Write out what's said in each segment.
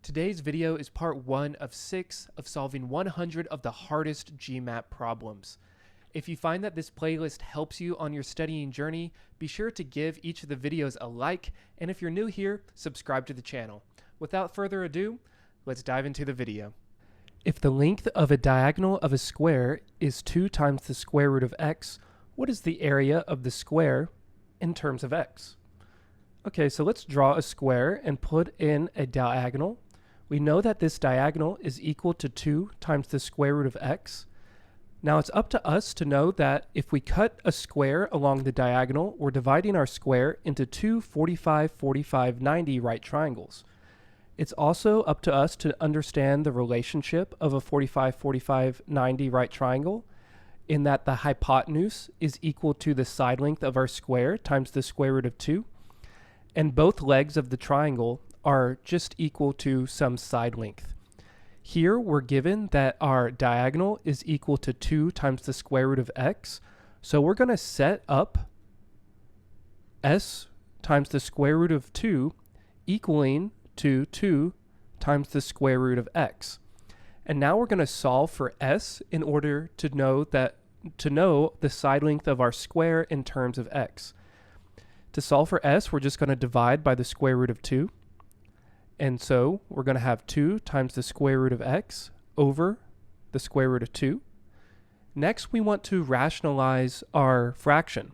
Today's video is part 1 of 6 of solving 100 of the hardest GMAT problems. If you find that this playlist helps you on your studying journey, be sure to give each of the videos a like, and if you're new here, subscribe to the channel. Without further ado, let's dive into the video. If the length of a diagonal of a square is 2 times the square root of x, what is the area of the square in terms of x? Okay, so let's draw a square and put in a diagonal. We know that this diagonal is equal to 2 times the square root of x. Now it's up to us to know that if we cut a square along the diagonal, we're dividing our square into two 45, 45, 90 right triangles. It's also up to us to understand the relationship of a 45, 45, 90 right triangle in that the hypotenuse is equal to the side length of our square times the square root of 2. And both legs of the triangle are just equal to some side length. Here we're given that our diagonal is equal to 2 times the square root of x. So we're going to set up s times the square root of 2 equaling to 2 times the square root of x. And now we're going to solve for s in order to know the side length of our square in terms of x. To solve for s, we're just going to divide by the square root of 2. And so we're going to have 2 times the square root of x over the square root of 2. Next, we want to rationalize our fraction.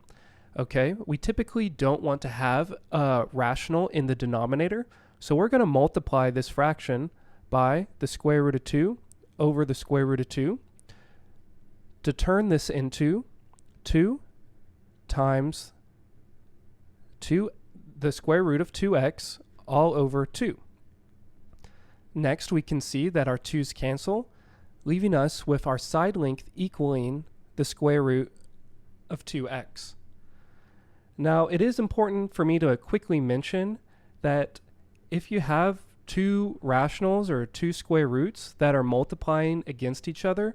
Okay, we typically don't want to have a rational in the denominator, so we're going to multiply this fraction by the square root of 2 over the square root of 2 to turn this into 2 times the square root of 2x all over 2. Next, we can see that our 2's cancel, leaving us with our side length equaling the square root of 2x. Now, it is important for me to quickly mention that if you have two rationals or two square roots that are multiplying against each other,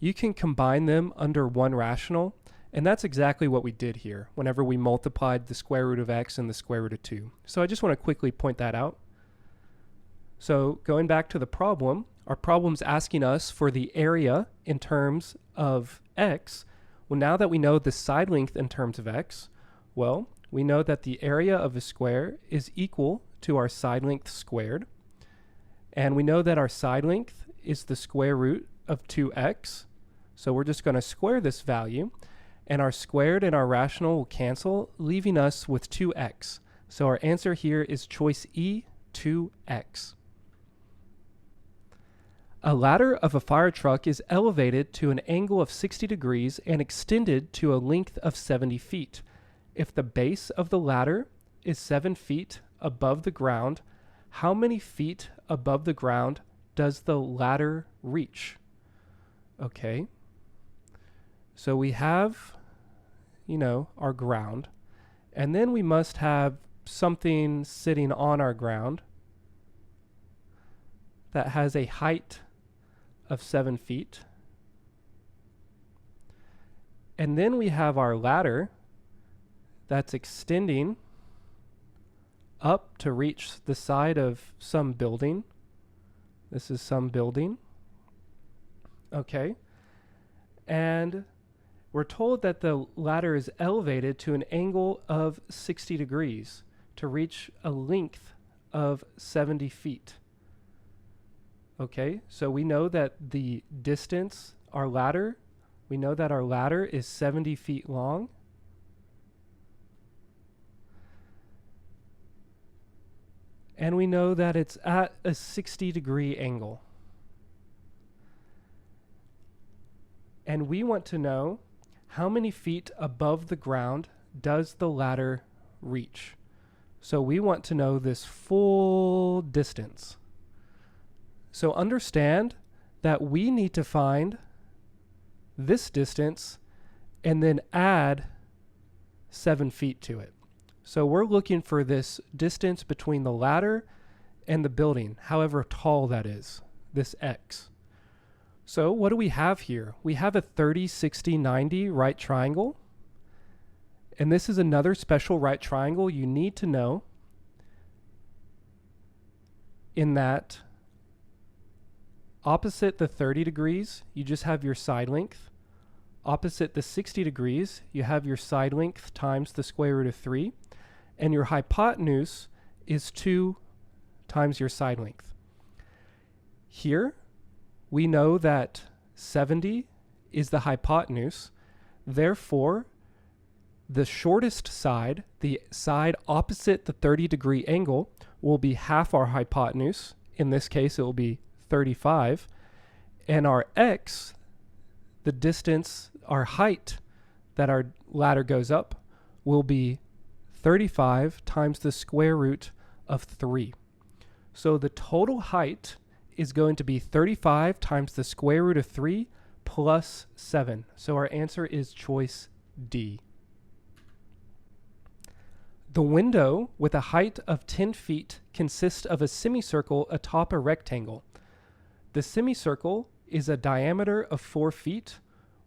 you can combine them under one rational. And that's exactly what we did here whenever we multiplied the square root of x and the square root of 2. So I just want to quickly point that out. So going back to the problem, our problem's asking us for the area in terms of x. Well, now that we know the side length in terms of x, well, we know that the area of a square is equal to our side length squared. And we know that our side length is the square root of 2x. So we're just going to square this value. And our squared and our rational will cancel, leaving us with 2x. So our answer here is choice E, 2x. A ladder of a fire truck is elevated to an angle of 60 degrees and extended to a length of 70 feet. If the base of the ladder is 7 feet above the ground, how many feet above the ground does the ladder reach? Okay. So we have, our ground, and then we must have something sitting on our ground that has a height of 7 feet. And then we have our ladder that's extending up to reach the side of some building. This is some building. Okay. And we're told that the ladder is elevated to an angle of 60 degrees to reach a length of 70 feet. Okay, so we know that the distance, we know that our ladder is 70 feet long. And we know that it's at a 60-degree angle. And we want to know how many feet above the ground does the ladder reach. So we want to know this full distance. So understand that we need to find this distance and then add 7 feet to it. So we're looking for this distance between the ladder and the building, however tall that is, this x. So what do we have here? We have a 30, 60, 90 right triangle. And this is another special right triangle you need to know in that opposite the 30 degrees, you just have your side length. Opposite the 60 degrees, you have your side length times the square root of 3. And your hypotenuse is 2 times your side length. Here, we know that 70 is the hypotenuse. Therefore, the shortest side, the side opposite the 30-degree angle, will be half our hypotenuse. In this case, it will be 35. And our x, the distance, our height that our ladder goes up, will be 35 times the square root of 3. So the total height is going to be 35 times the square root of 3 plus 7. So our answer is choice D. The window with a height of 10 feet consists of a semicircle atop a rectangle. The semicircle is a diameter of 4 feet.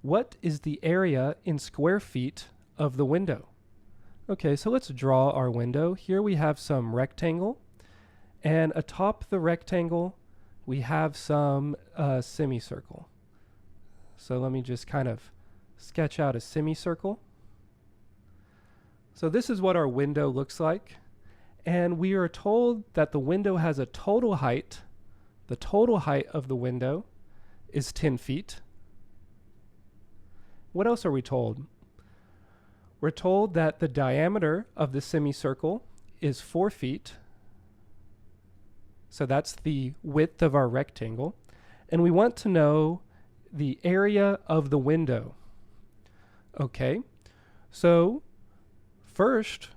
What is the area in square feet of the window? Okay, so let's draw our window. Here we have some rectangle, and atop the rectangle we have some semicircle. So let me just kind of sketch out a semicircle. So this is what our window looks like, and we are told that the window has a total height. The total height of the window is 10 feet. What else are we told? We're told that the diameter of the semicircle is 4 feet. So that's the width of our rectangle. And we want to know the area of the window. Okay, so first,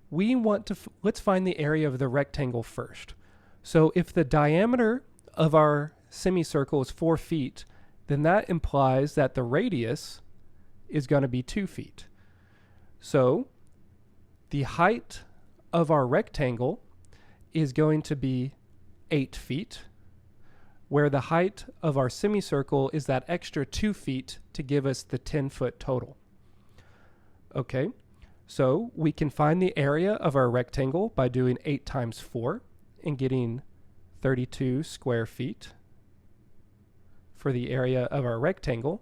we want to, let's find the area of the rectangle first. So if the diameter of our semicircle is 4 feet, then that implies that the radius is going to be 2 feet. So the height of our rectangle is going to be 8 feet, where the height of our semicircle is that extra 2 feet to give us the 10-foot total. Okay, so we can find the area of our rectangle by doing 8 times 4 and getting 32 square feet for the area of our rectangle.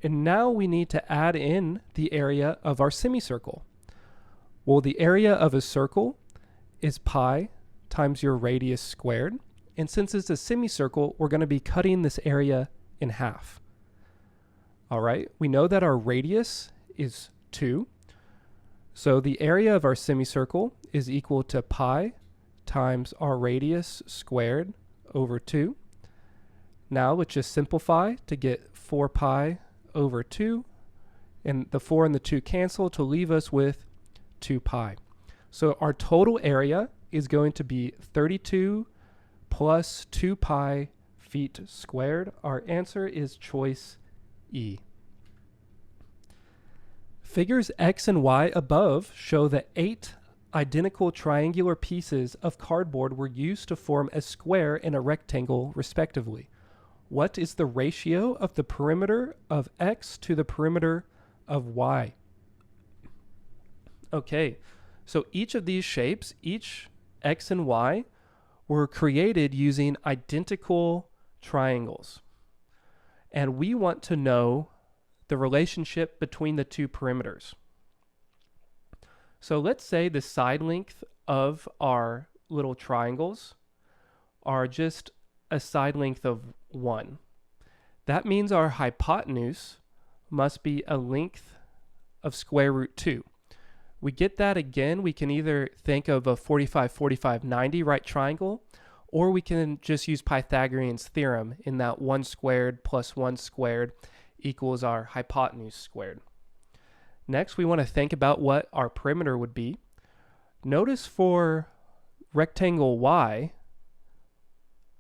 And now we need to add in the area of our semicircle. Well, the area of a circle is pi times your radius squared. And since it's a semicircle, we're going to be cutting this area in half. All right, we know that our radius is 2. So the area of our semicircle is equal to pi times our radius squared over 2. Now let's just simplify to get 4 pi over 2. And the 4 and the 2 cancel to leave us with 2 pi. So our total area is going to be 32 plus 2 pi feet squared. Our answer is choice E. Figures X and Y above show that 8 identical triangular pieces of cardboard were used to form a square and a rectangle, respectively. What is the ratio of the perimeter of X to the perimeter of Y? Okay, so each of these shapes, each X and Y, were created using identical triangles. And we want to know the relationship between the two perimeters. So let's say the side length of our little triangles are just a side length of 1. That means our hypotenuse must be a length of square root 2. We get that again, we can either think of a 45, 45, 90 right triangle, or we can just use Pythagorean's theorem in that 1 squared plus 1 squared equals our hypotenuse squared. Next, we want to think about what our perimeter would be. Notice for rectangle Y,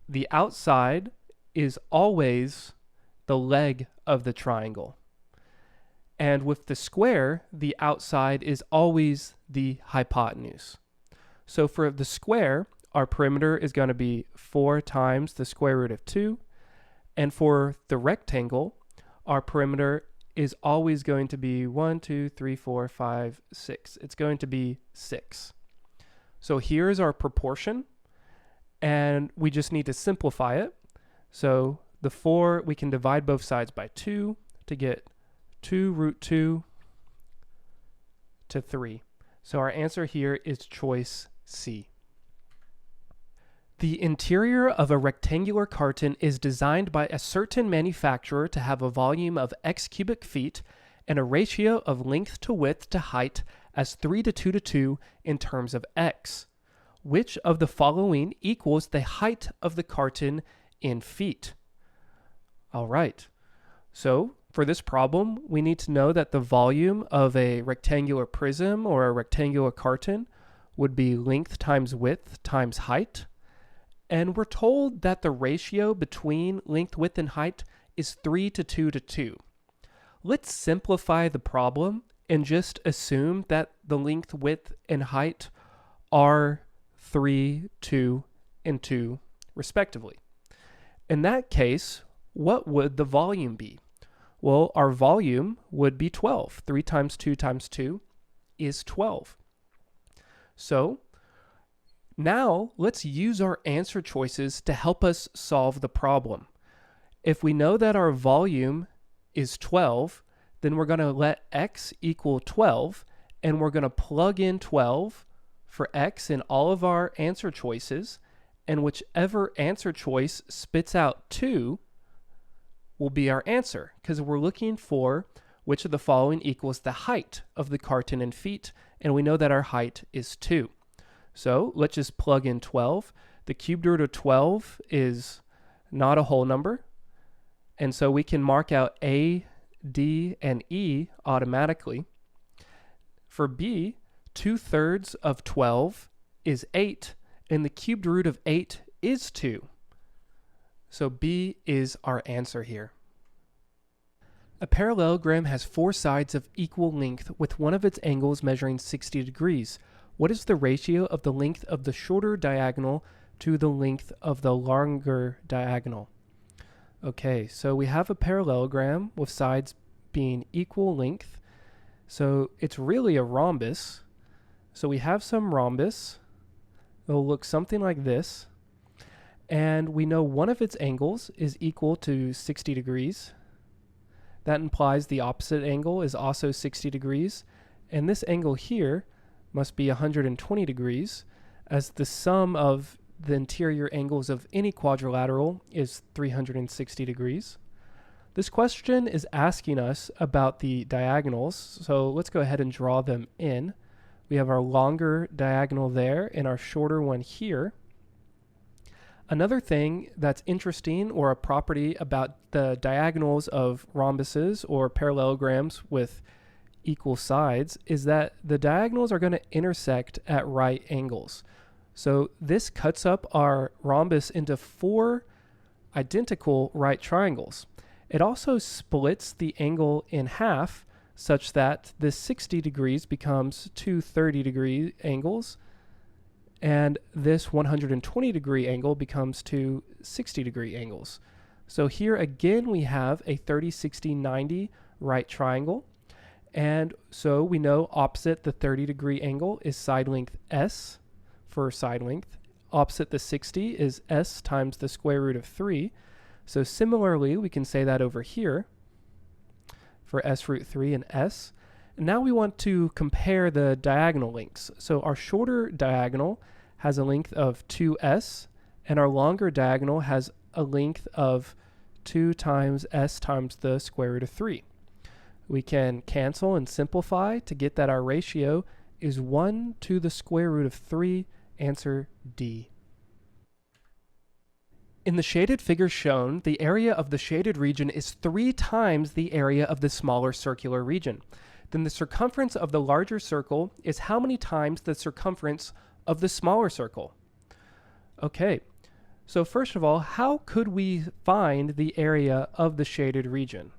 the outside is always the leg of the triangle. And with the square, the outside is always the hypotenuse. So for the square, our perimeter is going to be 4 times the square root of 2. And for the rectangle, our perimeter is always going to be 1, 2, 3, 4, 5, 6. It's going to be 6. So here's our proportion, and we just need to simplify it. So the 4, we can divide both sides by 2 to get 2 root 2 to 3. So our answer here is choice C. The interior of a rectangular carton is designed by a certain manufacturer to have a volume of x cubic feet and a ratio of length to width to height as 3 to 2 to 2 in terms of x. Which of the following equals the height of the carton in feet? All right. So for this problem, we need to know that the volume of a rectangular prism or a rectangular carton would be length times width times height. And we're told that the ratio between length, width, and height is 3 to 2 to 2. Let's simplify the problem and just assume that the length, width, and height are 3, 2, and 2, respectively. In that case, what would the volume be? Well, our volume would be 12. 3 times 2 times 2 is 12. So now let's use our answer choices to help us solve the problem. If we know that our volume is 12, then we're going to let x equal 12, and we're going to plug in 12 for x in all of our answer choices, and whichever answer choice spits out 2 will be our answer, because we're looking for which of the following equals the height of the carton in feet, and we know that our height is 2. So let's just plug in 12. The cubed root of 12 is not a whole number, and so we can mark out A, D, and E automatically. For B, 2/3 of 12 is 8, and the cubed root of 8 is 2. So B is our answer here. A parallelogram has 4 sides of equal length with one of its angles measuring 60 degrees. What is the ratio of the length of the shorter diagonal to the length of the longer diagonal? Okay, so we have a parallelogram with sides being equal length. So it's really a rhombus. So we have some rhombus. It'll look something like this. And we know one of its angles is equal to 60 degrees. That implies the opposite angle is also 60 degrees. And this angle here must be 120 degrees, as the sum of the interior angles of any quadrilateral is 360 degrees. This question is asking us about the diagonals, so let's go ahead and draw them in. We have our longer diagonal there and our shorter one here. Another thing that's interesting, or a property about the diagonals of rhombuses or parallelograms with equal sides, is that the diagonals are going to intersect at right angles. So this cuts up our rhombus into 4 identical right triangles. It also splits the angle in half such that this 60 degrees becomes 2 30-degree angles, and this 120 degree angle becomes 2 60-degree angles. So here again we have a 30, 60, 90 right triangle. And so we know opposite the 30-degree angle is side length S for side length. Opposite the 60 is S times the square root of 3. So similarly, we can say that over here for S root 3 and S. And now we want to compare the diagonal lengths. So our shorter diagonal has a length of 2S, and our longer diagonal has a length of 2 times S times the square root of 3. We can cancel and simplify to get that our ratio is 1 to the square root of 3, answer D. In the shaded figure shown, the area of the shaded region is 3 times the area of the smaller circular region. Then the circumference of the larger circle is how many times the circumference of the smaller circle? Okay, so first of all, how could we find the area of the shaded region?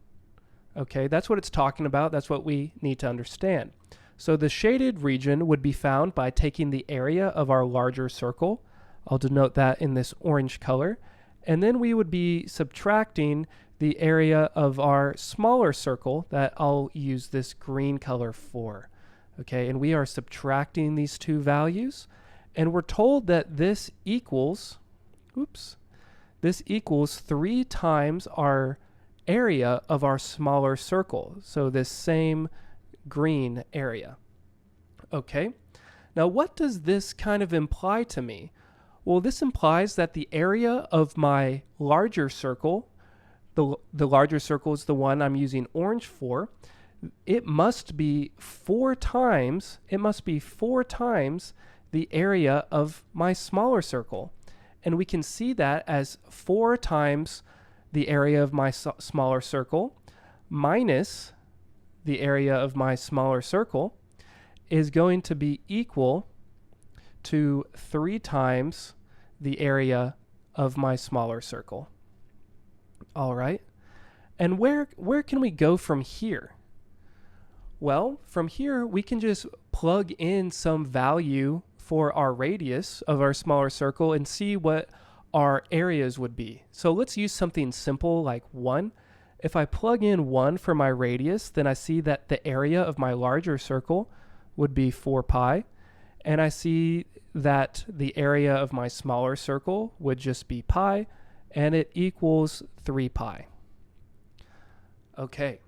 Okay, that's what it's talking about. That's what we need to understand. So the shaded region would be found by taking the area of our larger circle. I'll denote that in this orange color. And then we would be subtracting the area of our smaller circle that I'll use this green color for. Okay, and we are subtracting these two values. And we're told that this equals, this equals 3 times our area of our smaller circle. So this same green area. Okay, now what does this kind of imply to me? Well, this implies that the area of my larger circle, the larger circle is the one I'm using orange for, it must be 4 times the area of my smaller circle. And we can see that as 4 times the area of my smaller circle minus the area of my smaller circle is going to be equal to 3 times the area of my smaller circle. All right. And where can we go from here? Well, from here we can just plug in some value for our radius of our smaller circle and see what our areas would be. So let's use something simple like 1. If I plug in 1 for my radius, then I see that the area of my larger circle would be 4 pi. And I see that the area of my smaller circle would just be pi, and it equals 3 pi. Okay.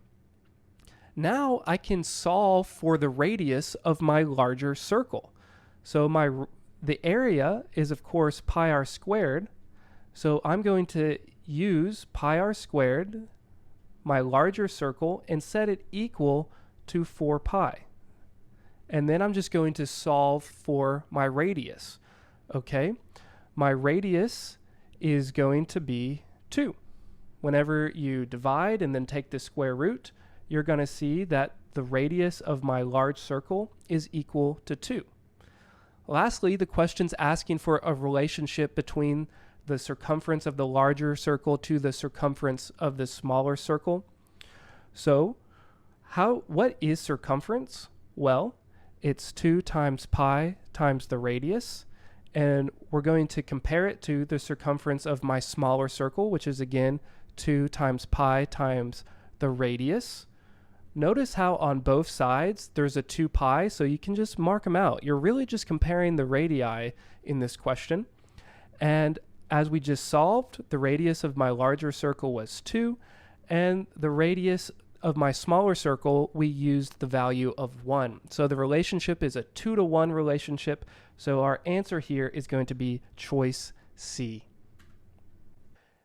Now I can solve for the radius of my larger circle. So the area is, of course, pi r squared. So I'm going to use pi r squared, my larger circle, and set it equal to 4 pi. And then I'm just going to solve for my radius. Okay, my radius is going to be 2. Whenever you divide and then take the square root, you're going to see that the radius of my large circle is equal to 2. Lastly, the question's asking for a relationship between the circumference of the larger circle to the circumference of the smaller circle. So, what is circumference? Well, it's 2 times pi times the radius, and we're going to compare it to the circumference of my smaller circle, which is again 2 times pi times the radius. Notice how on both sides there's a 2 pi, so you can just mark them out. You're really just comparing the radii in this question. And as we just solved, the radius of my larger circle was 2, and the radius of my smaller circle, we used the value of 1. So the relationship is a 2-to-1 relationship, so our answer here is going to be choice C.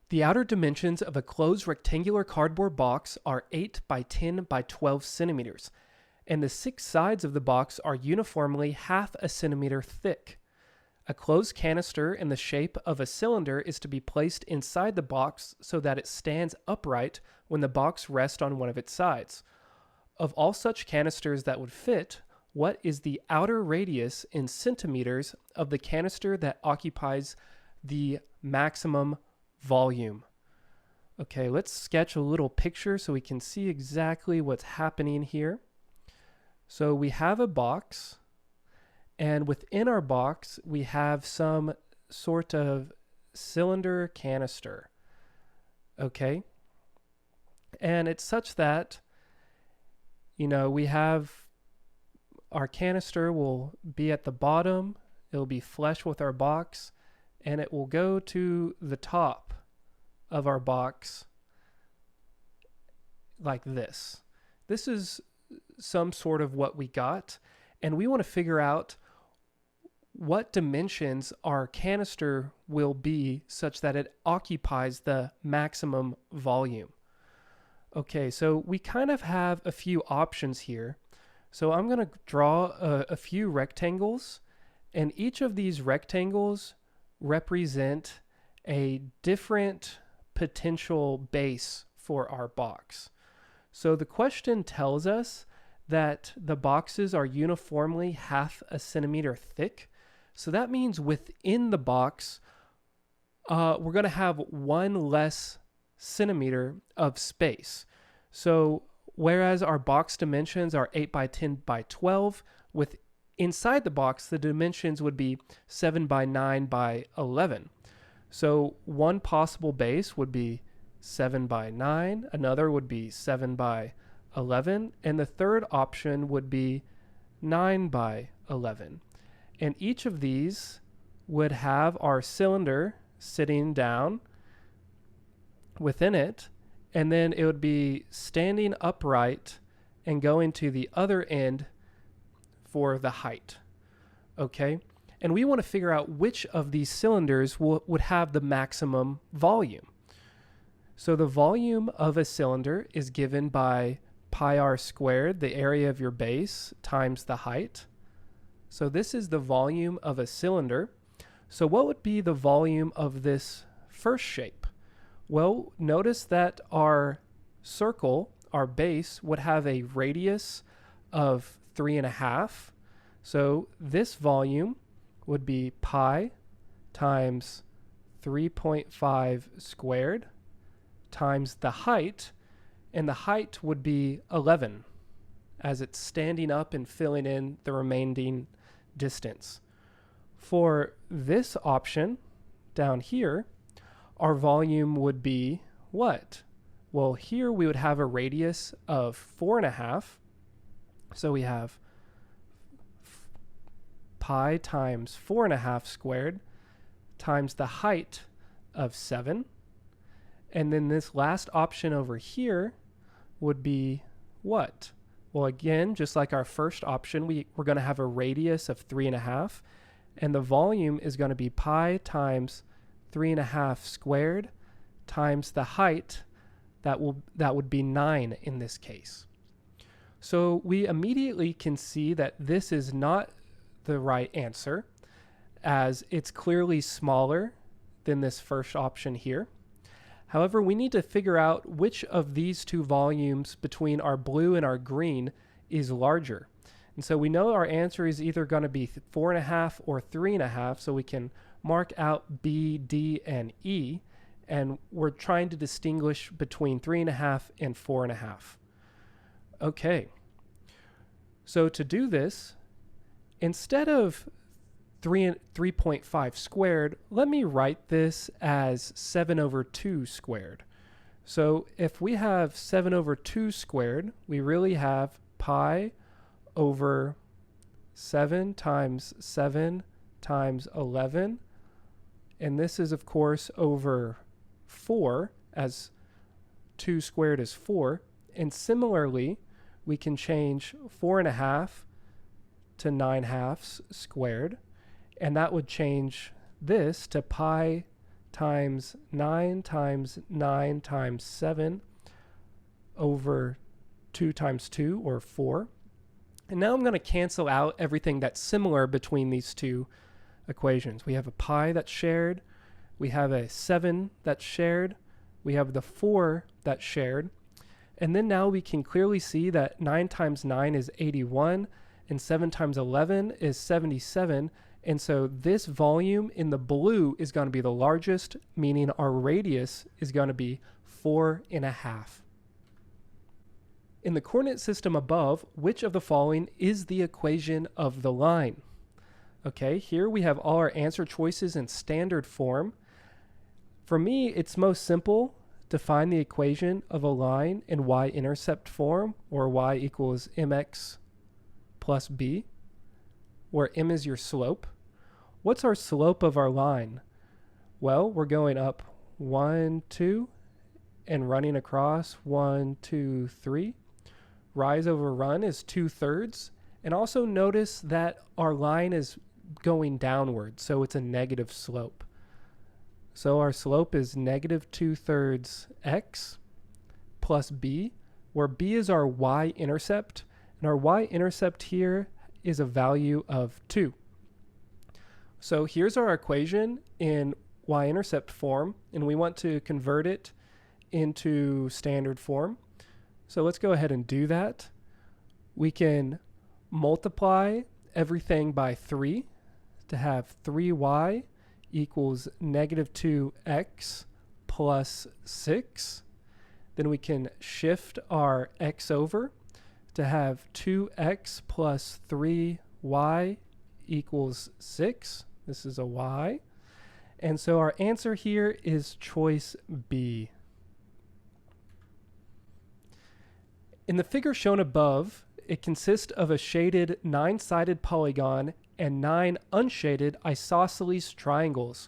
The outer dimensions of a closed rectangular cardboard box are 8 by 10 by 12 centimeters, and the 6 sides of the box are uniformly half a centimeter thick. A closed canister in the shape of a cylinder is to be placed inside the box so that it stands upright when the box rests on one of its sides. Of all such canisters that would fit, what is the outer radius in centimeters of the canister that occupies the maximum volume? Okay, let's sketch a little picture so we can see exactly what's happening here. So we have a box, and within our box we have some sort of cylinder canister. Okay, and it's such that, we have our canister will be at the bottom, it'll be flush with our box, and it will go to the top of our box like this. This is some sort of what we got, and we want to figure out what dimensions our canister will be such that it occupies the maximum volume. Okay, so we kind of have a few options here. So I'm going to draw a few rectangles, and each of these rectangles represent a different potential base for our box. So the question tells us that the boxes are uniformly half a centimeter thick. So that means within the box, we're going to have 1 less centimeter of space. So whereas our box dimensions are 8 by 10 by 12, inside the box, the dimensions would be 7 by 9 by 11. So one possible base would be 7 by 9, another would be 7 by 11, and the third option would be 9 by 11. And each of these would have our cylinder sitting down, within it, and then it would be standing upright and going to the other end for the height. Okay? And we want to figure out which of these cylinders would have the maximum volume. So the volume of a cylinder is given by pi r squared, the area of your base, times the height. So this is the volume of a cylinder. So what would be the volume of this first shape? Well, notice that our circle, our base, would have a radius of 3.5. So this volume would be pi times 3.5 squared times the height, and the height would be 11 as it's standing up and filling in the remaining distance. For this option down here, our volume would be what? Well, here we would have a radius of 4.5. So we have pi times 4.5 squared times the height of 7. And then this last option over here would be what? Well, again, just like our first option, we're going to have a radius of 3.5, and the volume is going to be pi times 3.5 squared times the height. That would be 9 in this case. So we immediately can see that this is not the right answer, as it's clearly smaller than this first option here. However, we need to figure out which of these two volumes between our blue and our green is larger. And so we know our answer is either going to be 4.5 or 3.5, so we can mark out B, D, and E, and we're trying to distinguish between 3.5 and 4.5. Okay, so to do this, instead of 3.5 squared, let me write this as 7 over 2 squared. So if we have 7 over 2 squared, we really have pi over 7 times 11. And this is, of course, over 4, as 2 squared is 4. And similarly, we can change 4.5 to 9/2 squared. And that would change this to pi times 9 times 9 times 7 over 2 times 2, or 4. And now I'm going to cancel out everything that's similar between these two equations. We have a pi that's shared. We have a 7 that's shared. We have the 4 that's shared. And then now we can clearly see that 9 times 9 is 81, and 7 times 11 is 77. And so this volume in the blue is going to be the largest, meaning our radius is going to be 4.5. In the coordinate system above, which of the following is the equation of the line? Okay, here we have all our answer choices in standard form. For me, it's most simple to find the equation of a line in y-intercept form, or y equals mx plus b, where m is your slope. What's our slope of our line? Well, we're going up 1, 2, and running across 1, 2, 3. Rise over run is 2/3. And also notice that our line is going downward, so it's a negative slope. So our slope is negative 2/3 x plus b, where b is our y-intercept, and our y-intercept here is a value of 2. So here's our equation in y-intercept form, and we want to convert it into standard form. So let's go ahead and do that. We can multiply everything by 3 to have 3y equals negative 2x plus 6. Then we can shift our x over to have 2x plus 3y equals 6. This is a y. And so our answer here is choice B. In the figure shown above, it consists of a shaded 9-sided polygon and 9 unshaded isosceles triangles.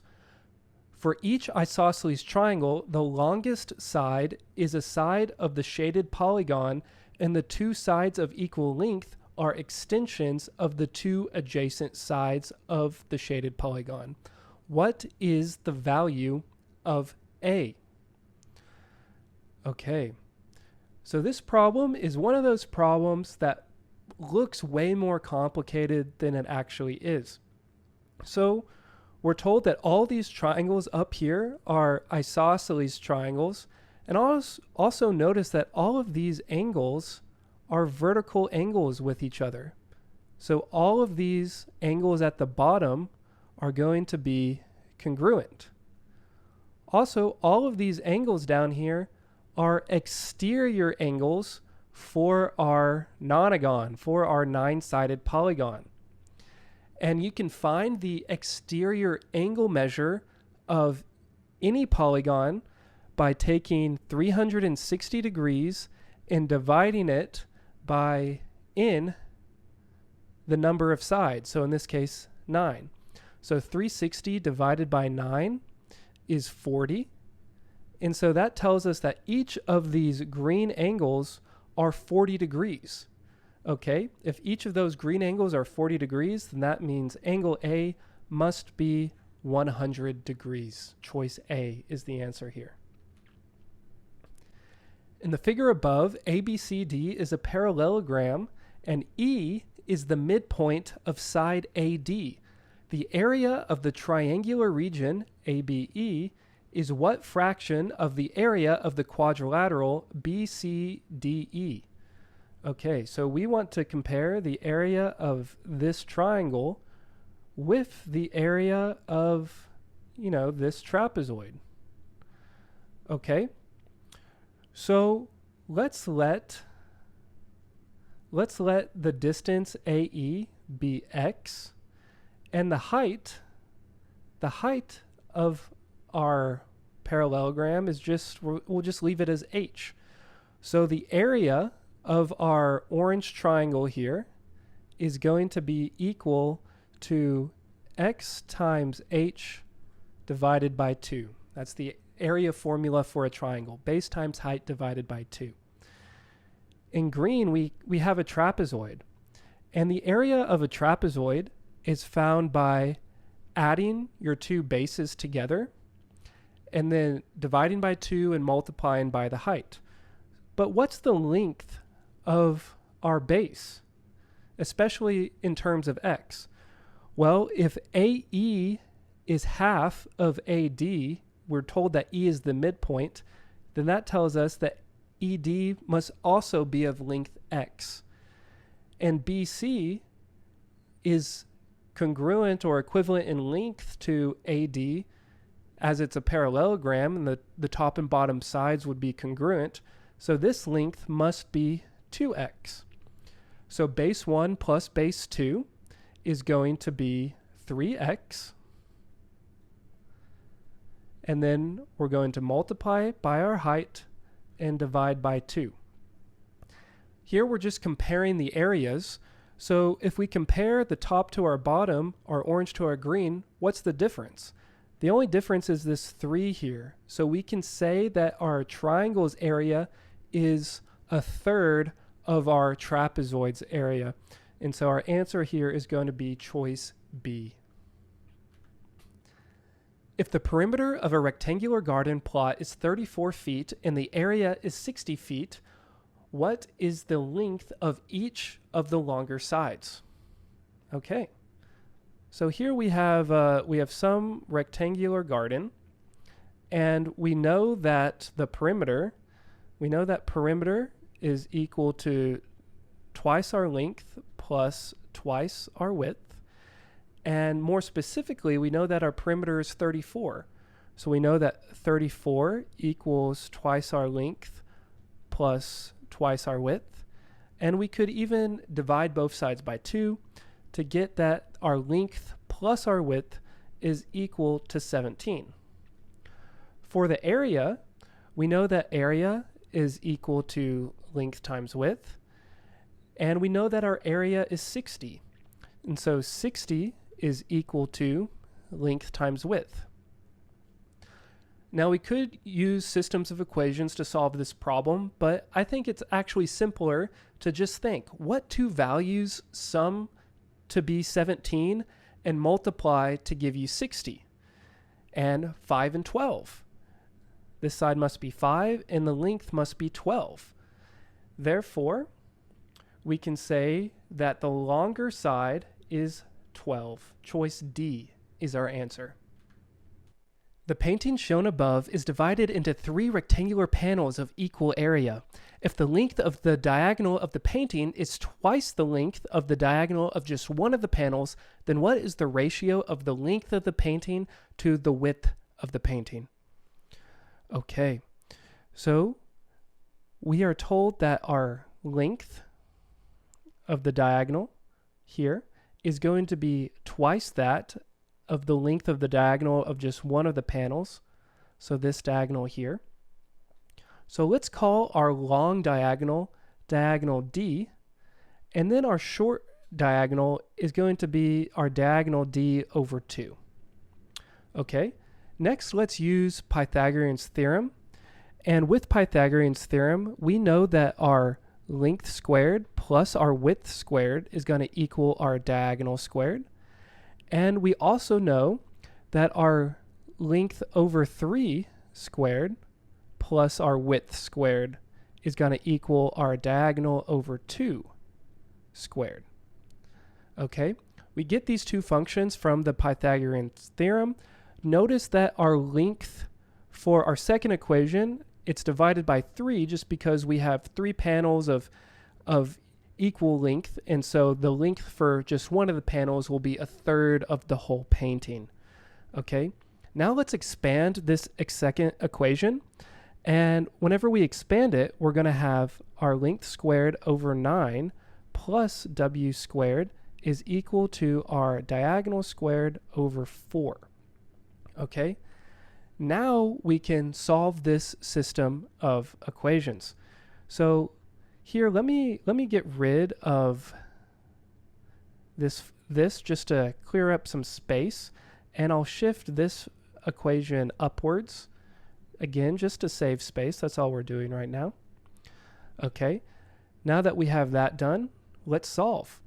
For each isosceles triangle, the longest side is a side of the shaded polygon, and the two sides of equal length are extensions of the two adjacent sides of the shaded polygon. What is the value of A? Okay, so this problem is one of those problems that looks way more complicated than it actually is. So we're told that all these triangles up here are isosceles triangles, and also notice that all of these angles are vertical angles with each other. So all of these angles at the bottom are going to be congruent. Also, all of these angles down here are exterior angles for our nonagon, for our nine-sided polygon. And you can find the exterior angle measure of any polygon by taking 360 degrees and dividing it by n, the number of sides. So in this case, 9. So 360 divided by 9 is 40. And so that tells us that each of these green angles are 40 degrees. Okay, if each of those green angles are 40 degrees, then that means angle A must be 100 degrees. Choice A is the answer here. In the figure above, ABCD is a parallelogram, and E is the midpoint of side AD. The area of the triangular region, ABE, is what fraction of the area of the quadrilateral BCDE? Okay, so we want to compare the area of this triangle with the area of, this trapezoid. Okay, so let's let the distance AE be x, and the height of our parallelogram is we'll just leave it as h. So the area of our orange triangle here is going to be equal to x times h divided by 2. That's the area formula for a triangle, base times height divided by 2. In green, we have a trapezoid, and the area of a trapezoid is found by adding your two bases together and then dividing by 2 and multiplying by the height. But what's the length of our base, especially in terms of x? Well, if AE is half of AD, we're told that E is the midpoint, then that tells us that ED must also be of length x. And BC is congruent or equivalent in length to AD, as it's a parallelogram, and the top and bottom sides would be congruent. So this length must be 2x. So base 1 plus base 2 is going to be 3x. And then we're going to multiply by our height and divide by 2. Here we're just comparing the areas. So if we compare the top to our bottom, our orange to our green, what's the difference? The only difference is this 3 here. So we can say that our triangle's area is a third of our trapezoid's area. And so our answer here is going to be choice B. If the perimeter of a rectangular garden plot is 34 feet and the area is 60 feet, what is the length of each of the longer sides? Okay, so here we have some rectangular garden, and we know that perimeter is equal to twice our length plus twice our width. And more specifically, we know that our perimeter is 34. So we know that 34 equals twice our length plus twice our width. And we could even divide both sides by 2 to get that our length plus our width is equal to 17. For the area, we know that area is equal to length times width. And we know that our area is 60. And so 60 is equal to length times width. Now we could use systems of equations to solve this problem, but I think it's actually simpler to just think, what two values sum to be 17 and multiply to give you 60? And 5 and 12. This side must be 5 and the length must be 12. Therefore, we can say that the longer side is 12. Choice D is our answer. The painting shown above is divided into 3 rectangular panels of equal area. If the length of the diagonal of the painting is twice the length of the diagonal of just one of the panels, then what is the ratio of the length of the painting to the width of the painting? Okay, so we are told that our length of the diagonal here is going to be twice that of the length of the diagonal of just one of the panels, so this diagonal here. So let's call our long diagonal diagonal D, and then our short diagonal is going to be our diagonal D over 2. Okay, next let's use Pythagorean's theorem. And with Pythagorean's theorem, we know that our length squared plus our width squared is going to equal our diagonal squared. And we also know that our length over 3 squared plus our width squared is going to equal our diagonal over 2 squared. Okay, we get these two functions from the Pythagorean theorem. Notice that our length for our second equation, it's divided by 3 just because we have 3 panels of equal length, and so the length for just one of the panels will be 1/3 of the whole painting. Okay, now let's expand this second equation, and whenever we expand it, we're going to have our length squared over 9 plus w squared is equal to our diagonal squared over 4. Okay, now we can solve this system of equations. So here, let me get rid of this just to clear up some space, and I'll shift this equation upwards again just to save space. That's all we're doing right now. Okay, now that we have that done, let's solve.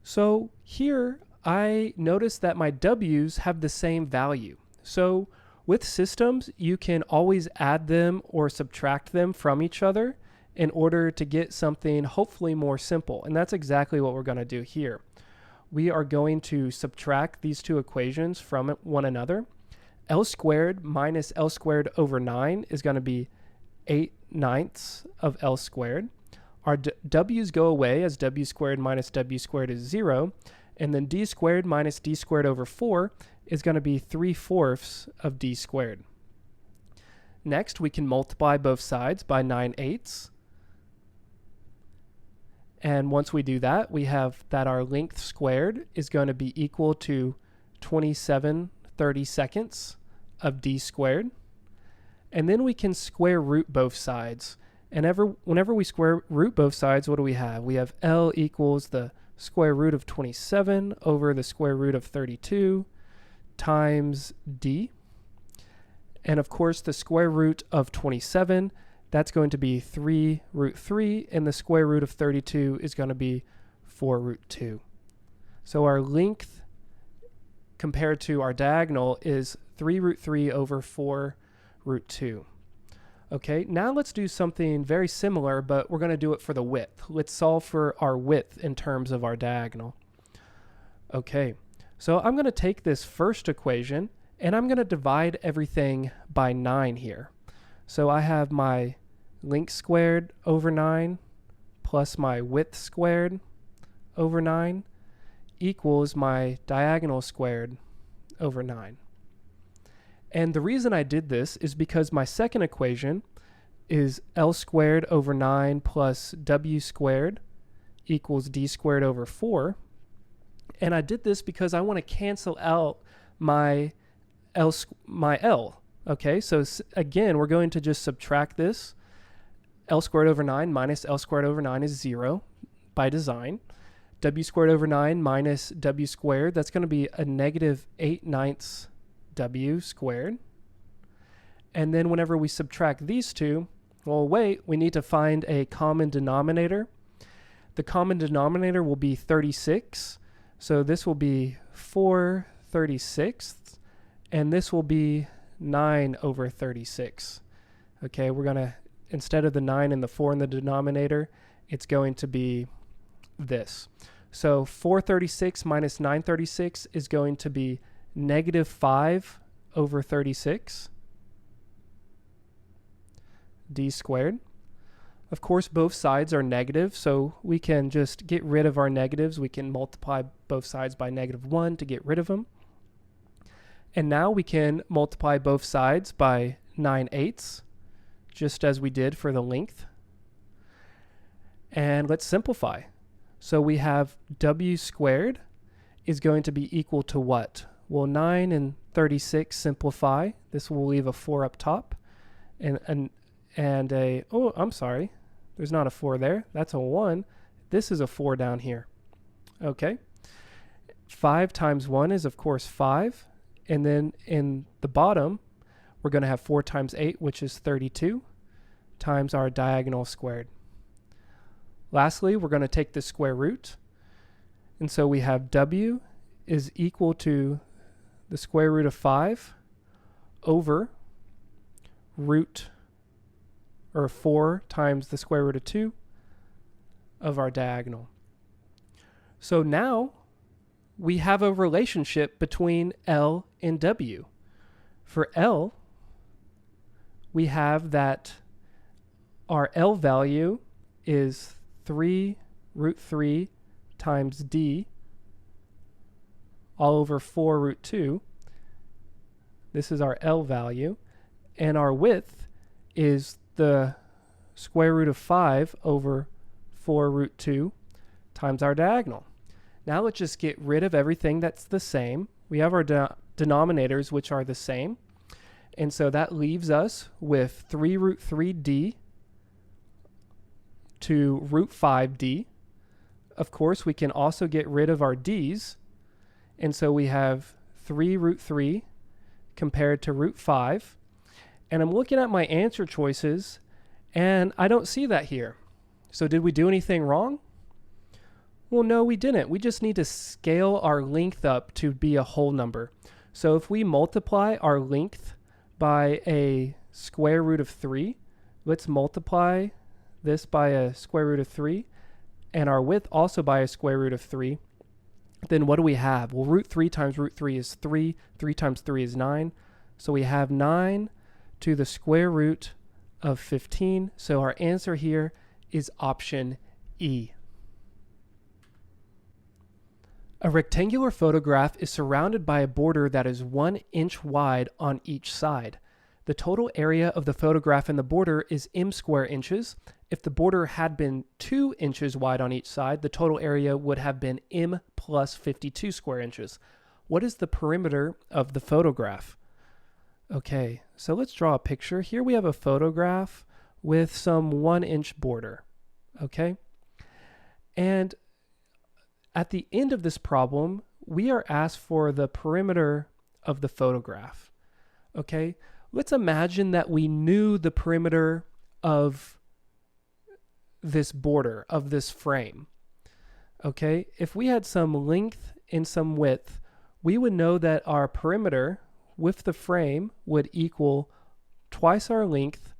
So here I notice that my w's have the same value. So with systems, you can always add them or subtract them from each other in order to get something hopefully more simple. And that's exactly what we're going to do here. We are going to subtract these two equations from one another. L squared minus L squared over 9 is going to be 8/9 of L squared. Our w's go away as w squared minus w squared is 0. And then d squared minus d squared over 4 is going to be 3/4 of d squared. Next, we can multiply both sides by 9/8. And once we do that, we have that our length squared is going to be equal to 27/32 of d squared. And then we can square root both sides. And whenever we square root both sides, what do we have? We have L equals the square root of 27 over the square root of 32 times d. And of course, the square root of 27, that's going to be 3√3, and the square root of 32 is going to be 4√2. So our length compared to our diagonal is 3√3 over 4√2. Okay, now let's do something very similar, but we're going to do it for the width. Let's solve for our width in terms of our diagonal. Okay, so I'm going to take this first equation, and I'm going to divide everything by 9 here. So I have my length squared over 9 plus my width squared over 9 equals my diagonal squared over 9. And the reason I did this is because my second equation is L squared over 9 plus w squared equals d squared over 4. And I did this because I want to cancel out my L. Okay, so again, we're going to just subtract this. L squared over 9 minus L squared over 9 is 0 by design. W squared over 9 minus W squared, that's going to be a negative 8/9 W squared. And then whenever we subtract these two, well, wait, we need to find a common denominator. The common denominator will be 36. So this will be 4/36, and this will be 9/36. Okay, we're going to, instead of the 9 and the 4 in the denominator, it's going to be this. So 4/36 minus 9/36 is going to be -5/36 d squared. Of course, both sides are negative, so we can just get rid of our negatives. We can multiply both sides by -1 to get rid of them. And now we can multiply both sides by 9/8, just as we did for the length. And let's simplify. So we have w squared is going to be equal to what? Well, 9 and 36 simplify. This will leave a 4 up top. And a, oh, I'm sorry. There's not a 4 there. That's a 1. This is a 4 down here. Okay. 5 times 1 is, of course, 5. And then in the bottom, we're going to have 4 times 8, which is 32, times our diagonal squared. Lastly, we're going to take the square root. And so we have w is equal to the square root of 5 over root, or 4 times the square root of 2 of our diagonal. So now we have a relationship between L and W. For L, we have that our L value is 3√3 times D all over 4√2. This is our L value. And our width is the square root of 5 over 4√2 times our diagonal. Now let's just get rid of everything that's the same. We have our denominators, which are the same. And so that leaves us with 3√3d to √5d. Of course, we can also get rid of our d's. And so we have 3√3 compared to √5. And I'm looking at my answer choices, and I don't see that here. So did we do anything wrong? Well, no, we didn't. We just need to scale our length up to be a whole number. So if we multiply our length by a square root of 3, let's multiply this by a square root of 3, and our width also by a square root of 3. Then what do we have? Well, √3 times √3 is 3. 3 times 3 is 9. So we have 9 to the square root of 15. So our answer here is option E. A rectangular photograph is surrounded by a border that is 1 inch wide on each side. The total area of the photograph in the border is m square inches. If the border had been 2 inches wide on each side, the total area would have been m plus 52 square inches. What is the perimeter of the photograph? Okay, so let's draw a picture. Here we have a photograph with some 1 inch border. Okay, and at the end of this problem, we are asked for the perimeter of the photograph. Okay, let's imagine that we knew the perimeter of this border, of this frame. Okay, if we had some length and some width, we would know that our perimeter with the frame would equal twice our length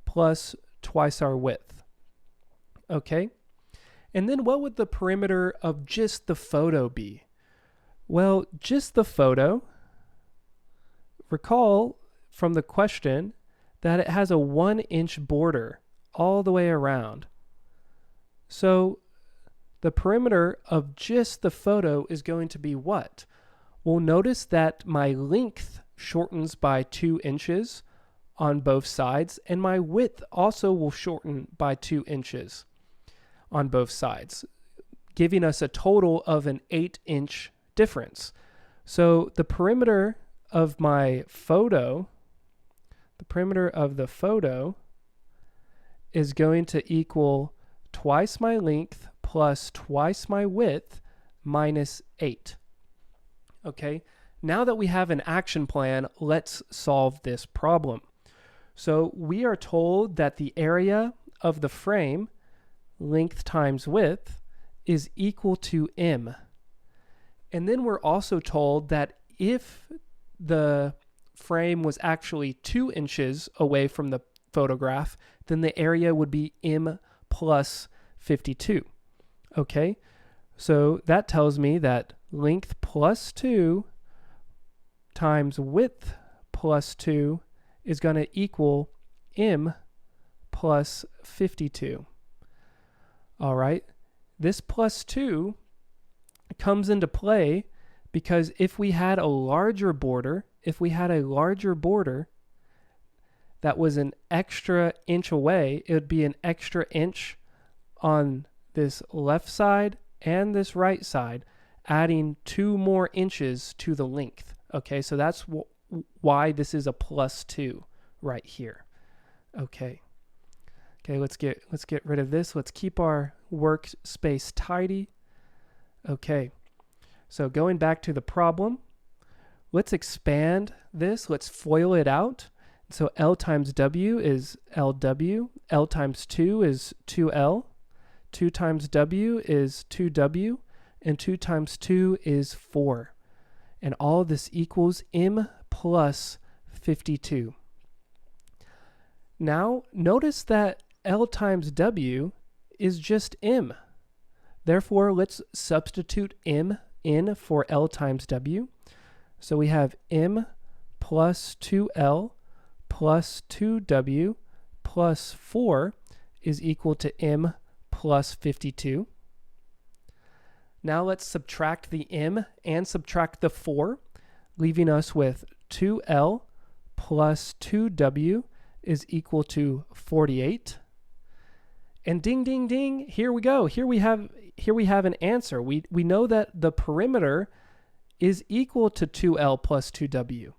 plus twice our width. Okay, and then what would the perimeter of just the photo be? Well, just the photo, recall from the question that it has a 1 inch border all the way around. So the perimeter of just the photo is going to be what? Well, notice that my length shortens by 2 inches on both sides, and my width also will shorten by 2 inches on both sides, giving us a total of an 8-inch difference. So the perimeter of my photo, the perimeter of the photo is going to equal twice my length plus twice my width minus 8. Okay, now that we have an action plan, let's solve this problem. So we are told that the area of the frame, length times width, is equal to m. And then we're also told that if the frame was actually 2 inches away from the photograph, then the area would be m plus 52. Okay, so that tells me that length plus 2 times width plus 2 is going to equal m plus 52. All right, this plus 2 comes into play because if we had a larger border, that was an extra inch away, it would be an extra inch on this left side and this right side, adding 2 more inches to the length. Okay, so that's why this is a plus 2 right here. Okay, let's get rid of this. Let's keep our workspace tidy. Okay, so going back to the problem, let's expand this. Let's FOIL it out. So L times W is LW. L times 2 is 2L. 2 times W is 2W. And 2 times 2 is 4. And all this equals m plus 52. Now, notice that L times W is just m. Therefore, let's substitute m in for L times W. So we have m plus 2L plus 2W plus 4 is equal to m plus 52. Now let's subtract the m and subtract the 4, leaving us with 2L plus 2W is equal to 48. And ding, ding, ding, here we go. Here we have an answer. We know that the perimeter is equal to 2L plus 2W.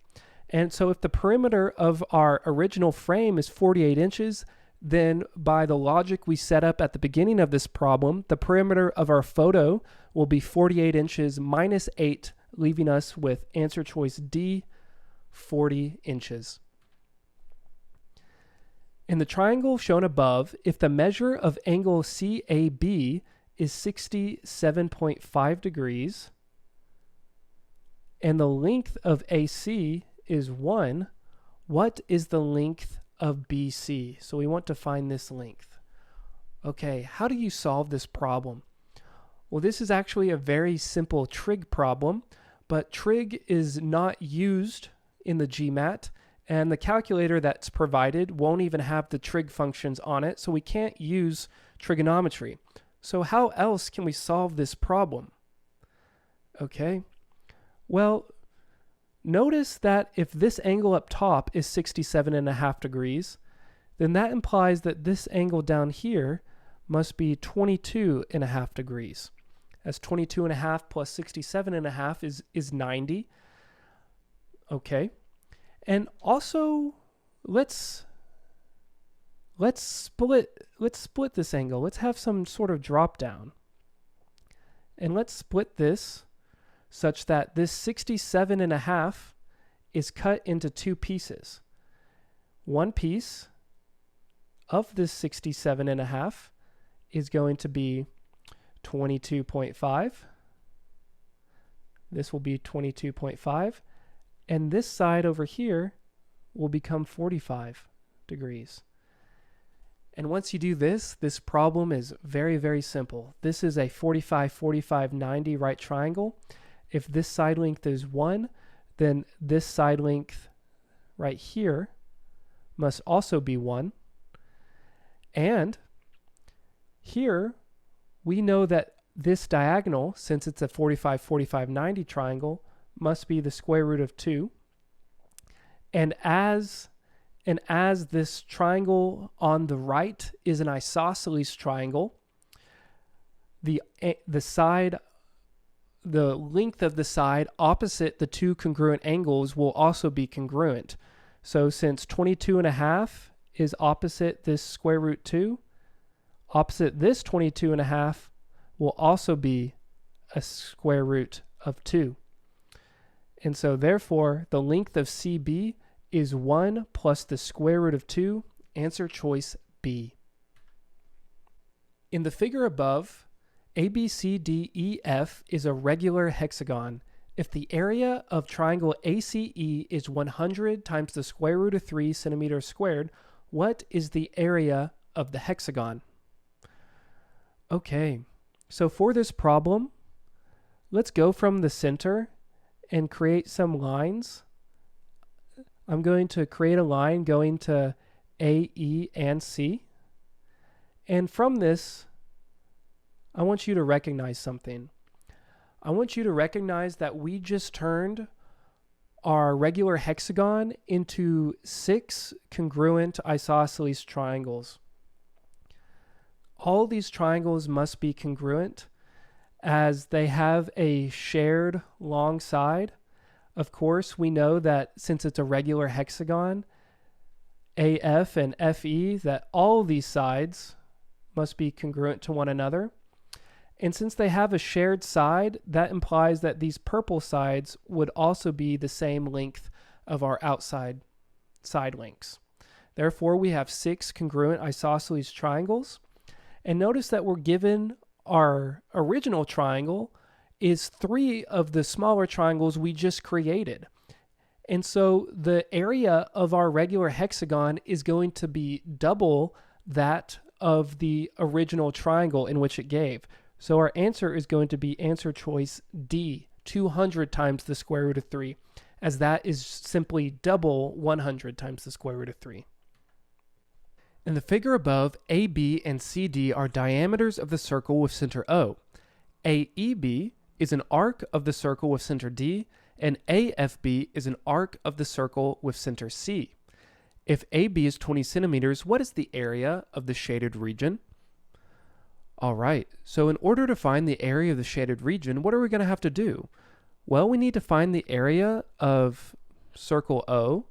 And so if the perimeter of our original frame is 48 inches, then by the logic we set up at the beginning of this problem, the perimeter of our photo will be 48 inches minus 8, leaving us with answer choice D, 40 inches. In the triangle shown above, if the measure of angle CAB is 67.5 degrees and the length of AC is 1, what is the length of BC? So we want to find this length. Okay, how do you solve this problem? Well, this is actually a very simple trig problem, but trig is not used in the GMAT, and the calculator that's provided won't even have the trig functions on it, so we can't use trigonometry. So how else can we solve this problem? Okay, well, notice that if this angle up top is 67.5 degrees, then that implies that this angle down here must be 22.5 degrees. As 22.5 plus 67.5 is 90. Okay. And also, let's split this angle. Let's have some sort of drop down. And let's split this such that this 67.5 is cut into 2 pieces. One piece of this 67.5 is going to be 22.5. This will be 22.5. And this side over here will become 45 degrees. And once you do this problem is very, very simple. This is a 45, 45, 90 right triangle. If this side length is 1, then this side length right here must also be 1. And here we know that this diagonal, since it's a 45, 45, 90 triangle, must be the square root of 2. And as this triangle on the right is an isosceles triangle, the length of the side opposite the 2 congruent angles will also be congruent. So since 22.5 is opposite this square root 2, opposite this 22.5 will also be a square root of 2. And so therefore, the length of CB is 1 plus the square root of 2. Answer choice B. In the figure above, ABCDEF is a regular hexagon. If the area of triangle ACE is 100 times the square root of 3 centimeters squared, what is the area of the hexagon? Okay, so for this problem, let's go from the center and create some lines. I'm going to create a line going to A, E, and C. And from this, I want you to recognize something. I want you to recognize that we just turned our regular hexagon into 6 congruent isosceles triangles. All these triangles must be congruent as they have a shared long side. Of course, we know that since it's a regular hexagon, AF and FE, that all these sides must be congruent to one another. And since they have a shared side, that implies that these purple sides would also be the same length of our outside side lengths. Therefore, we have 6 congruent isosceles triangles. And notice that we're given our original triangle is 3 of the smaller triangles we just created. And so the area of our regular hexagon is going to be double that of the original triangle in which it gave. So our answer is going to be answer choice D, 200 times the square root of 3, as that is simply double 100 times the square root of 3. In the figure above, AB and CD are diameters of the circle with center O. AEB is an arc of the circle with center D, and AFB is an arc of the circle with center C. If AB is 20 centimeters, what is the area of the shaded region? All right, so in order to find the area of the shaded region, what are we going to have to do? Well, we need to find the area of circle O,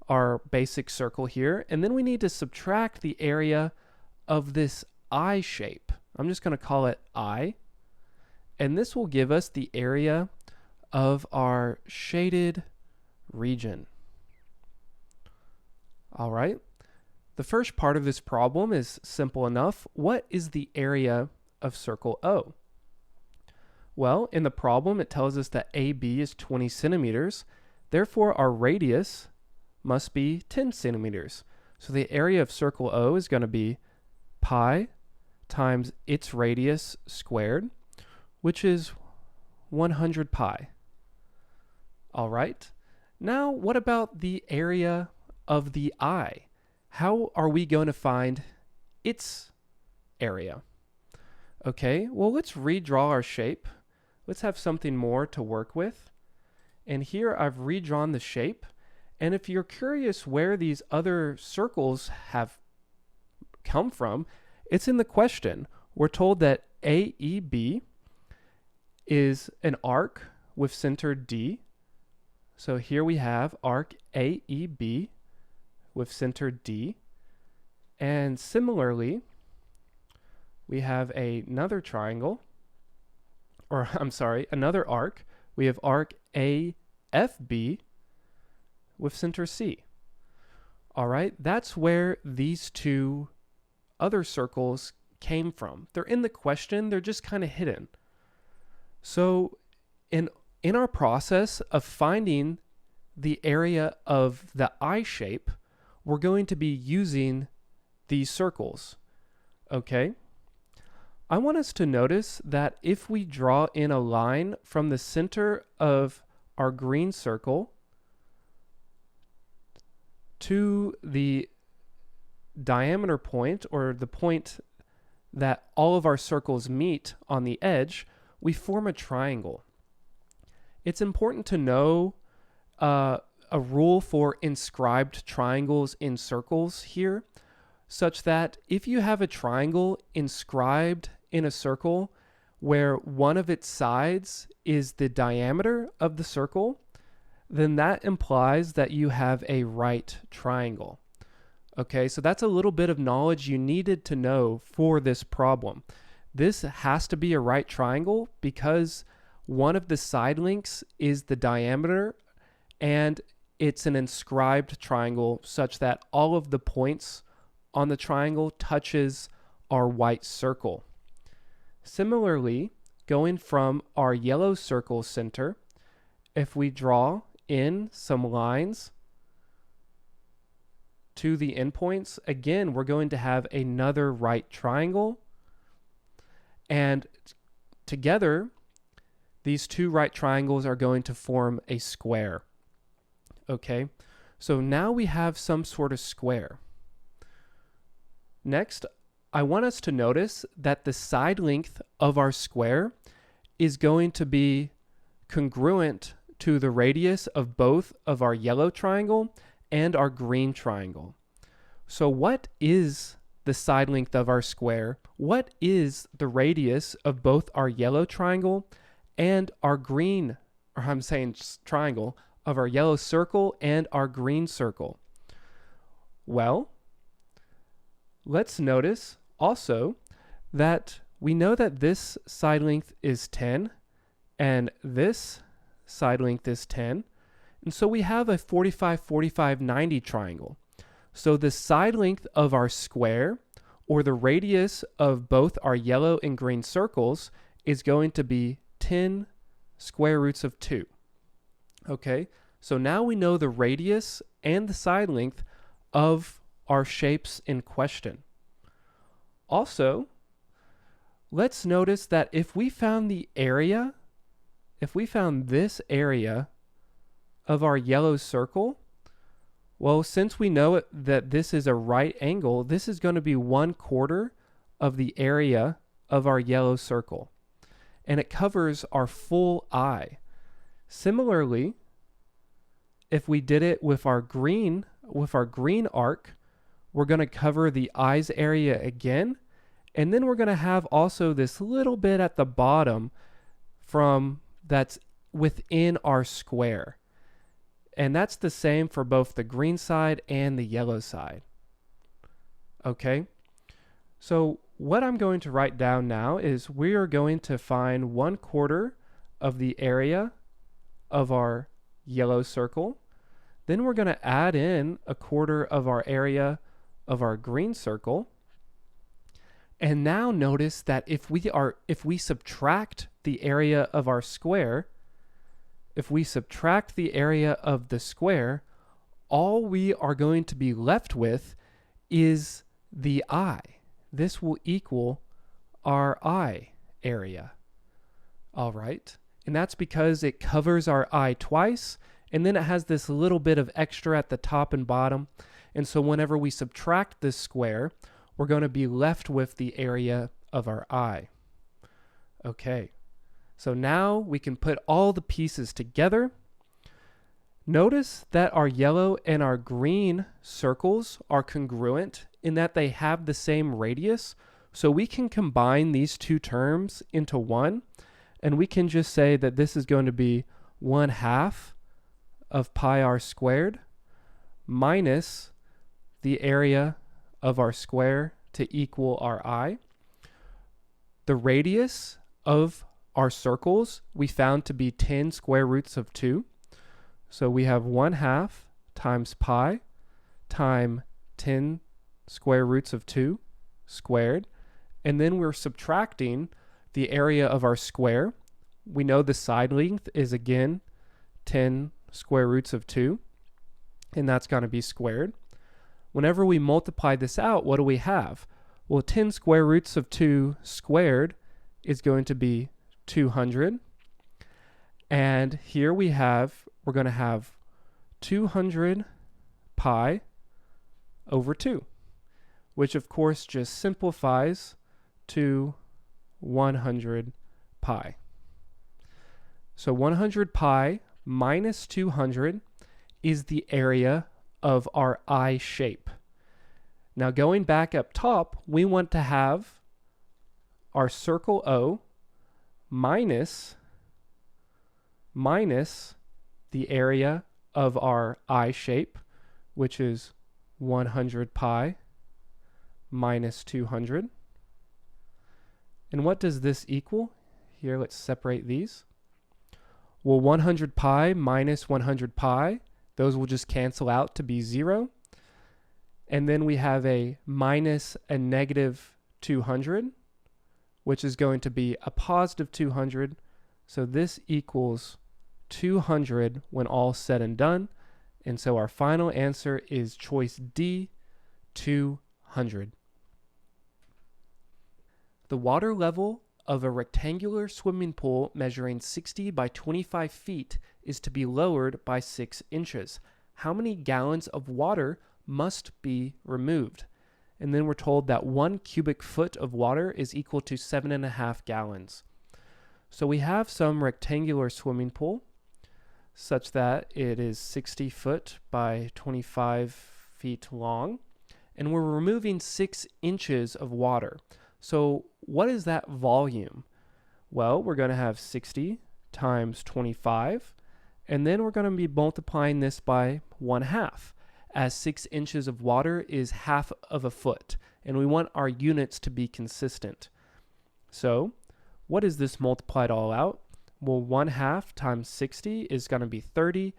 our basic circle here, and then we need to subtract the area of this I shape. I'm just going to call it I, and this will give us the area of our shaded region. All right. The first part of this problem is simple enough. What is the area of circle O? Well, in the problem, it tells us that AB is 20 centimeters. Therefore, our radius must be 10 centimeters. So the area of circle O is going to be pi times its radius squared, which is 100 pi. All right. Now, what about the area of the eye? How are we going to find its area? Okay, well, let's redraw our shape. Let's have something more to work with. And here I've redrawn the shape. And if you're curious where these other circles have come from, it's in the question. We're told that AEB is an arc with center D. So here we have arc AEB with center D. And similarly, we have another triangle, or I'm sorry, another arc. We have arc AFB with center C. All right, that's where these two other circles came from. They're in the question, they're just kind of hidden. So in our process of finding the area of the I shape, we're going to be using these circles, okay? I want us to notice that if we draw in a line from the center of our green circle to the diameter point, or the point that all of our circles meet on the edge, we form a triangle. It's important to know a rule for inscribed triangles in circles here, such that if you have a triangle inscribed in a circle where one of its sides is the diameter of the circle, then that implies that you have a right triangle. Okay, so that's a little bit of knowledge you needed to know for this problem. This has to be a right triangle because one of the side lengths is the diameter, and it's an inscribed triangle such that all of the points on the triangle touches our white circle. Similarly, going from our yellow circle center, if we draw in some lines to the endpoints, again, we're going to have another right triangle. And together, these two right triangles are going to form a square. Okay, so now we have some sort of square. Next, I want us to notice that the side length of our square is going to be congruent to the radius of both of our yellow triangle and our green triangle. So what is the side length of our square? What is the radius of both our yellow triangle and our green, or I'm saying triangle, of our yellow circle and our green circle? Well, let's notice also that we know that this side length is 10 and this side length is 10. And so we have a 45, 45, 90 triangle. So the side length of our square, or the radius of both our yellow and green circles, is going to be 10 square roots of 2. Okay, so now we know the radius and the side length of our shapes in question. Also, let's notice that if we found the area, if we found this area of our yellow circle, well, since we know that this is a right angle, this is going to be 1/4 of the area of our yellow circle, and it covers our full eye. Similarly, if we did it with our green arc, we're going to cover the eye's area again, and then we're going to have also this little bit at the bottom that's within our square. And that's the same for both the green side and the yellow side. Okay, so what I'm going to write down now is we are going to find 1/4 of the area of our yellow circle. Then we're going to add in 1/4 of our area of our green circle. And now notice that if we subtract the area of our square, if we subtract the area of the square, all we are going to be left with is the eye. This will equal our eye area. All right, and that's because it covers our eye twice, and then it has this little bit of extra at the top and bottom. And so whenever we subtract this square, we're going to be left with the area of our eye. Okay, so now we can put all the pieces together. Notice that our yellow and our green circles are congruent in that they have the same radius. So we can combine these two terms into one, and we can just say that this is going to be 1/2 of pi r squared minus the area of our square to equal our eye. The radius of our circles we found to be 10 square roots of 2. So we have 1/2 times pi times 10 square roots of 2 squared. And then we're subtracting the area of our square. We know the side length is again 10 square roots of 2, and that's going to be squared. Whenever we multiply this out, what do we have? Well, 10 square roots of 2 squared is going to be 200. And here we're going to have 200 pi over 2, which of course just simplifies to 100 pi. So 100 pi minus 200 is the area of our eye shape. Now going back up top, we want to have our circle O minus the area of our eye shape, which is 100 pi minus 200. And what does this equal? Here, let's separate these. Well, 100 pi minus 100 pi, Those will just cancel out to be 0. And then we have a minus a negative 200, which is going to be a positive 200. So this equals 200 when all said and done. And so our final answer is choice D, 200. The water level of a rectangular swimming pool measuring 60 by 25 feet is to be lowered by 6 inches. How many gallons of water must be removed? And then we're told that 1 cubic foot of water is equal to 7.5 gallons. So we have some rectangular swimming pool such that it is 60 foot by 25 feet long, and we're removing 6 inches of water. So what is that volume? Well, we're going to have 60 times 25, and then we're going to be multiplying this by 1/2, as 6 inches of water is half of a foot, and we want our units to be consistent. So what is this multiplied all out? Well, 1/2 times 60 is going to be 30,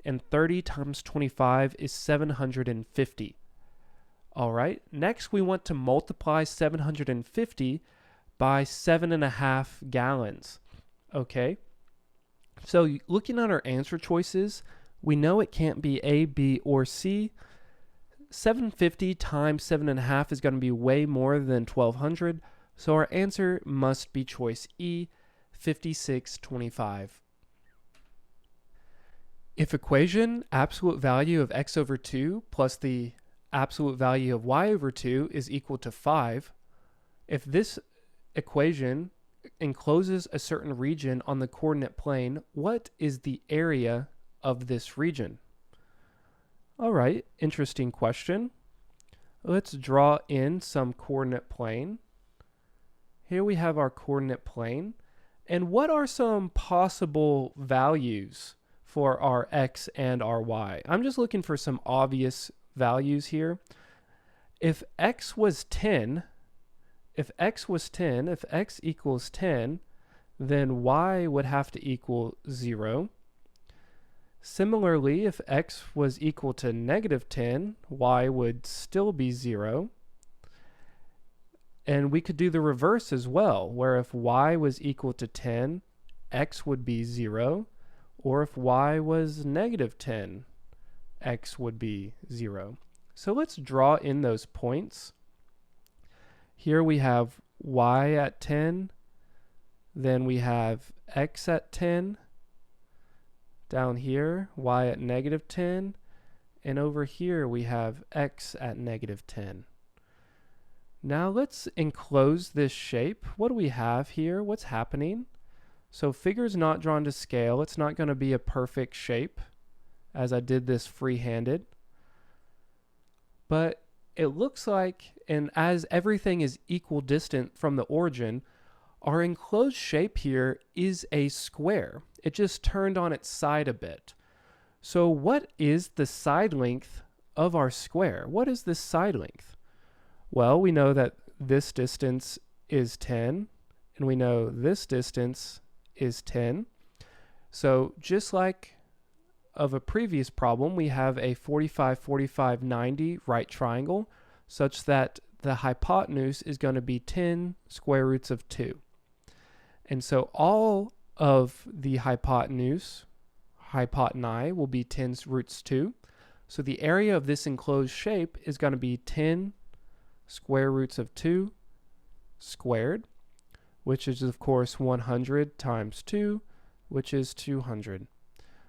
and 30 times 25 is 750. All right, next we want to multiply 750 by 7.5 gallons. Okay, so looking at our answer choices, we know it can't be A, B, or C. 750 times 7.5 is going to be way more than 1200, so our answer must be choice E, 5625. If equation absolute value of x over 2 plus the absolute value of y over 2 is equal to 5, if this equation encloses a certain region on the coordinate plane, what is the area of this region? All right, interesting question. Let's draw in some coordinate plane. Here we have our coordinate plane. And what are some possible values for our x and our y? I'm just looking for some obvious values here. If x was 10, if x equals 10, then y would have to equal 0. Similarly, if x was equal to negative 10, y would still be 0. And we could do the reverse as well, where if y was equal to 10, x would be 0. Or if y was negative 10, x would be 0. So let's draw in those points. Here we have y at 10, then we have x at 10, down here y at negative 10, and over here we have x at negative 10. Now let's enclose this shape. What do we have here? What's happening? So figure's not drawn to scale. It's not going to be a perfect shape as I did this free-handed. But it looks like, and as everything is equal distant from the origin, our enclosed shape here is a square. It just turned on its side a bit. So what is the side length of our square? What is this side length? Well, we know that this distance is 10, and we know this distance is 10. So just like of a previous problem, we have a 45, 45, 90 right triangle such that the hypotenuse is going to be 10 square roots of 2. And so all of the hypotenuse, hypoteni, will be 10 roots 2. So the area of this enclosed shape is going to be 10 square roots of 2 squared, which is of course 100 times 2, which is 200.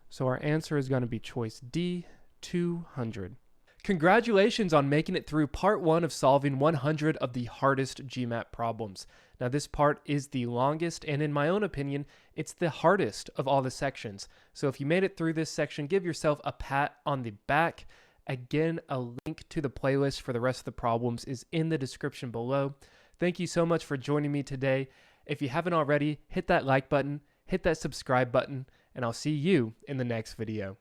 So our answer is going to be choice D, 200. Congratulations on making it through part 1 of solving 100 of the hardest GMAT problems. Now this part is the longest, and in my own opinion, it's the hardest of all the sections. So if you made it through this section, give yourself a pat on the back. Again, a link to the playlist for the rest of the problems is in the description below. Thank you so much for joining me today. If you haven't already, hit that like button, hit that subscribe button, and I'll see you in the next video.